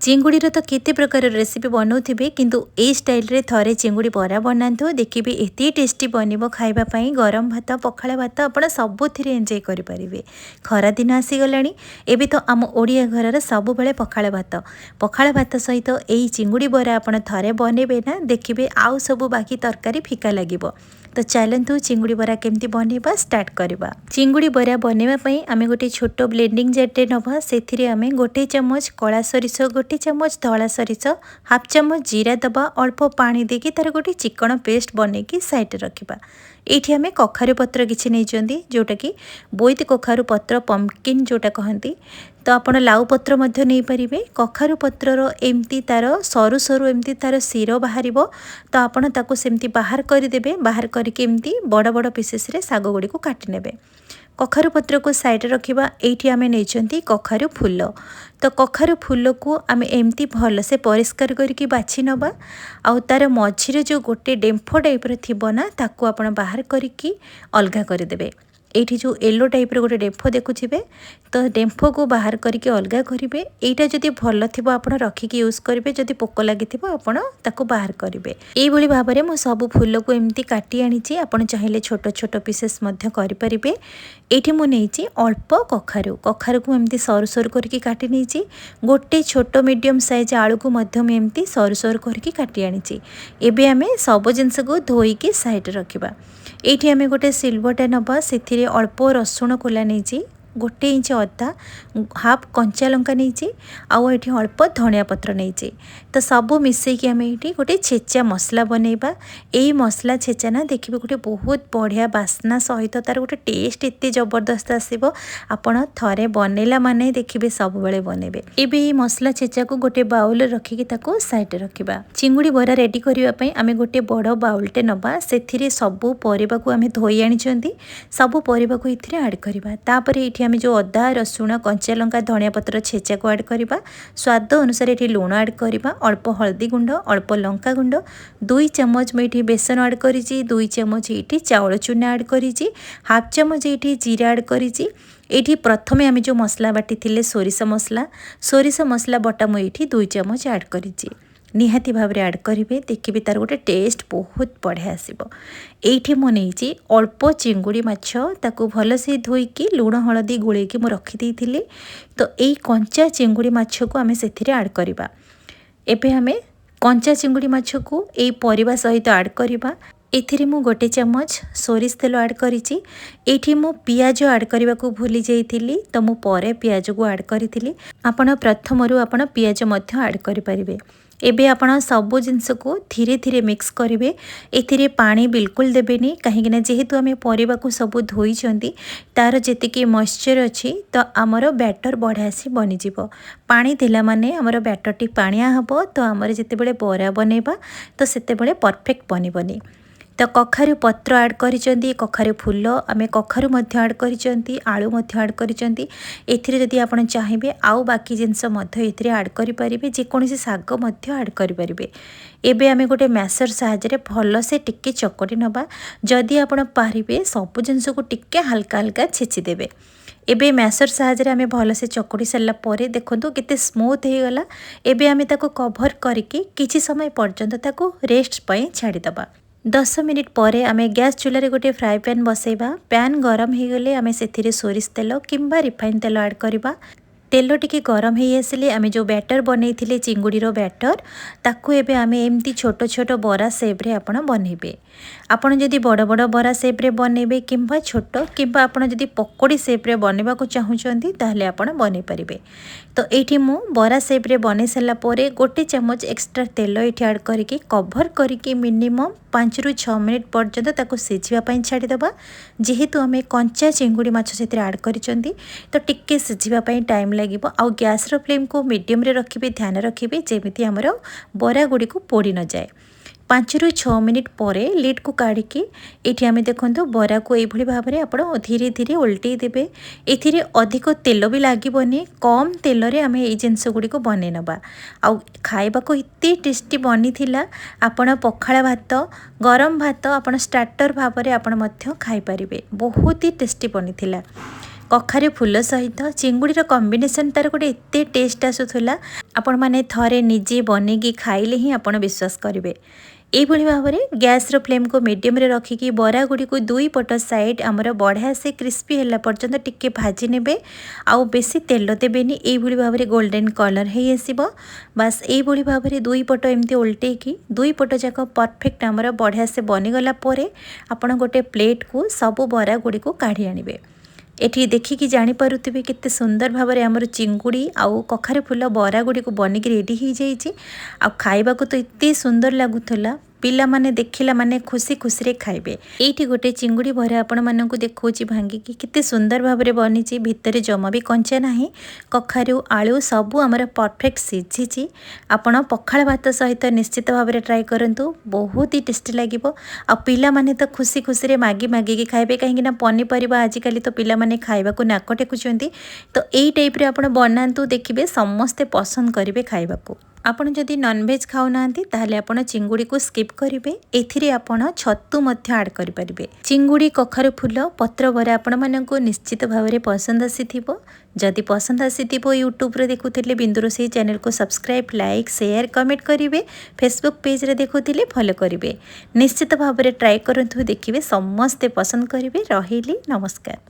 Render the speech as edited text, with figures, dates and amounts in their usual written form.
चिंगुड़ी तो केते प्रकार रेसिपी बनाऊे किंतु ए स्टाइल रे थरे चिंगुड़ी बरा बनातु देखिए एत टेस्टी बनब खावाई गरम भात पखाला भात आप सबुथ एंजॉय करेंगे। खरा दिन आसीगला एवं तो आम ओडिया घर सब बेले पखाला भात सहित यही चिंगुड़ी बरा आप थे बनइबे ना देखिए आउ सब बाकी तरकारी फिका लगे। तो चलतु चिंगुड़ी बरा केमती बनइबा स्टार्ट करवा। चिंगुड़ी बरा बनवाई आम गोटे छोट ब्लेंडिंग जारटे नवा से आम गोटे चमच कला सरिष गोटे चमच धला सरिष हाफ चमच जीरा दबा अल्प पानी देकी तार गोटे चिकन पेस्ट बनईकी साइड रखा। ये आम कखारु पत्र किसी नहीं जोटा कि बोईत कखारु पत्र पंपकिन जोटा कहती तो आप लाउ पत्र नहीं पारे। कखारु पत्रर एमती तार सरू सरू एमती तार सिर बाहर तो आपड़ ताको सेमती बाहर करदे। बाहर करके एमती बड़ बड़ पीसेस रे साग गुड़ी को काटी नेबे। कखारु पत्र को साइड रखा। ये आम नहीं कखारु फूल तो कखारु फूल को आम एमती भल से परिष्कार करके बाछि नबा। आउ तार मझिरे जो गोटे डेम्फो टाइपर थी ना ताकू आप बाहर करके अलगा करदे। ये जो येलो टाइप गोटे डेम्फो देखुए तो डेम्फो को बाहर करके अलगा करेंगे। यहाँ जदि भल थी आप रखिकी यूज करेंगे जदि पोक लगी आपको बाहर करेंगे। ये भाव में मुझे सब फूल को एमती काटी आनी आपड़ चाहिए छोट छोट पीसेस करेंगे। ये मुझे अल्प कखारु कखारु को एमती सरू सरू करके काटी नहीं गोटे छोट मीडियम साइज आलू को एमती सरू सरू करके काटी आनी। एबे आम सब जिनस को धोईकी साइड रखा। ये आम गोटे सिल्वरटा नवा से अल्प रसुण कोला नहीं गोटे इंच अदा हाफ कंचा लंका नहीं आउ ये अल्प धनिया पत्र नहीं तो सब मिसेकी आम ये गोटे छेचा मसला बनइबा। यही मसला छेचा ना देखिए गोटे बहुत बढ़िया बास्ना सहित तार गोटे टेस्ट एत जबरदस्त आसो। आपड़ थे बनइला माने देखिए सब बेले बनइबे। एबे ये मसला छेचा को गोटे बाउल रखिकी ताको साइड रखा। चिंगुड़ी बरा रेडी करने आम गोटे बड़ बाउलटे नवा से सबू परिबा को आम धोई आनी सबू परिबा को ये आड करवा। तापर ये आम जो अदा रसुण कंचा लंका धनिया पत्र छेचा को आड करवा। स्वाद अनुसार ये लुण आड करवा अल्प हल्दी गुंड अल्प लंका गुंड 2 चमच मुझे बेसन आड करी 2 चमच ये चाउल चूना आड करी हाफ चमच ये जीरा आड करी। ये प्रथमे आम जो मसला बाटी थिले सोरिष मसला बटा मुझे 2 चमच आड करी निहाती भाव में आड करेंगे। देखिए तार गोटे टेस्ट बहुत बढ़िया आसो। ये मुझे अल्प चिंगुड़ी माछ ताकू भल से धोईकी लुण हलदी गोलेकी मु रखी तो यही कंचा चिंगुड़ी माछ को आम से आड करवा। एबे आम कंचा चिंगुड़ी माछ को यही परिबा सहित आड करवा। एथिरे मु गोटे चमच सोरिष तेल आड करी। एठी मु पियाज आड करने को भूली जाइथिली तो मु परे पियाज को आड करी। आपण प्रथमरु आपण पियाज मध्य आड करि परिबे। एबे आपण सबो जिनस को धीरे धीरे मिक्स करेंगे। एथिरे पानी बिल्कुल देबेनी कहीं जेहेतु आम परिबा को सब धोई तार जेतिकी मॉइस्चर अच्छी तो आमर बैटर बढ़िया से बनीजिव। पानी देला माने आमर बैटरटी पानिया हबो तो आमर जेतेबेले बरा बनेबा तो सेतेबेले परफेक्ट बनिबनी। तो कखारु पत्र आड करिसेंती कखारु फूल आम कखारु मध्य आड करिसेंती आलू मध्य आड करिसेंती। एथिरे जदि आपण चाहिए आउ बाकी जिनस मध्य एथिरे आड करि परिबे जेकोसी साग मध्य आड करि परिबे। एबे आम गोटे मैसर साहाय्य भल से टिके चकटी नबा। जदि आपण पारिबे सब जिनस को टिके हल्का हल्का छेची देबे। एबे मैसर साहाय्य आम भल से चकड़ी सारा पर देखो केते स्मूथ हो गला। एबे आम ताको कभर करके किछि समय पर्यंत ताको रेस्ट पई छाड़ीदबा। 10 मिनिट पर आम गैस चूल्हे गोटे फ्राए पैन बसैबा। पैन गरम हो गले आम से सोरिष तेल किंबा रिफाइन तेल आड करवा। तेल टिके गरम हो आसिले आम जो बैटर बनई थिले चिंगुड़ीर बैटर ताकू एबे आम एमती छोट छोट बरा सेप्रे आपण बनइबे। आपण जदि बड़ बड़ बरा सेप्रे बनइबे किंबा छोट किंबा आपण जदि पकोड़ी सेप्रे बनइबा को चाहुचंती ताहले आपण बनइ परिबे। तो ये मु बरा सेप्रे बनई सारा पर गोटे चमच एक्सट्रा तेल ये आड करके कभर करके मिनिमम 5 ରୁ 6 मिनिट पर्यंत ताको सिझिबा छाड़ीदबा। जेहेतु आम कंचा चिंगुड़ी माछ से आड करिसेंती तो टिके सिझिबा टाइम लगे। आउ गैस फ्लेम को मीडियम रे रखिबे ध्यान रखिबे जेमिति हमर बरा गुड़ी को पोड़ी न जाए। 5 ରୁ 6 मिनिट पर लिड को काढ़िकी ये आम देखो बरा को यही भाव में आप धीरे धीरे उल्टे देवे। एथिरे अधिक तेल भी लगभग कम तेल रे आम ये जिनस गुड़ी को बनई नबा। आउ खाइबा को इतने टेस्टी बनी थिला। आपण पखाला भात गरम भात आपण स्टार्टर भाव में आपण खाई पारिबे। बहुत ही टेस्टी बनी थिला। कखारे फूल सहित चिंगुड़ीर कॉम्बिनेशन तार गोटे एते टेस्ट आसूला आपण मैंने थरे निजे बनैकी खाइले ही आपण विश्वास करेंगे। यही भाव में गैस फ्लेम को मीडियम रे रखिकी बरा गुड़ी को दुई पट साइड आमर बढ़िया से क्रिस्पी है पर्यंत टिके भाजी ने आउ बेसी तेल देवेनि यही भाव में गोल्डन कलर है आसब। बास यही भाव में दुई पट एमती उल्टेकी दुई पट जाक परफेक्ट आमर बढ़िया से बनीगला आपण गोटे प्लेट को सबू बरा गुड़ी को काढ़ी आनिबे। एठी देखिकी जानीपारुथिबे केते सुंदर भाव में आमर चिंगुड़ी आउ कखारे फूल बरा गुड़ी को बनिक रेडी हो जाइए। आ खाइबा को तो इतने सुंदर लगुला पिला माने देखिला माने खुशी खुशी रे खाइबे। एठी गोटे चिंगुड़ी बरा आपण मानकु देखौची भांगिकी केते सुंदर भाव में बनीची भितर जमा भी कंचा नाही कखारू आलू सबू आमर परफेक्ट सिझिची। आपण पखाळ भात सहित निश्चित भाव में ट्राई करंतु बहुत ही टेस्टी लागिबो। आ पिला माने तो खुशी खुशी रे मागी मागी की खाइबे कहीं ना पनीपरिबा आजिकली तो पिला माने खाइबा को नाक टेकुचंती। तो एई टाइप रे आपण बनांतु देखिबे समस्ते पसंद करिवे खाइबा को। आपण जदि नॉनवेज खाऊना ताहले आपण चिंगुड़ी को स्किप करेंगे। एथिरे आपण छतु मध्य ऐड करि परिबे। चिंगुड़ी कखारू फूल पत्र बरा आपण मानकु निश्चित भाव में पसंद आसीथिबो। जदि पसंद आसीथिबो यूट्यूब रे देखुथिले बिंदुरोसेई चैनल को सब्सक्राइब लाइक शेयर कमेंट करिवे। फेसबुक पेज रे देखुथिले फॉलो करिवे। निश्चित भाव में ट्राई करंतु देखिबे समस्ते पसंद करिवे। रहिली नमस्कार।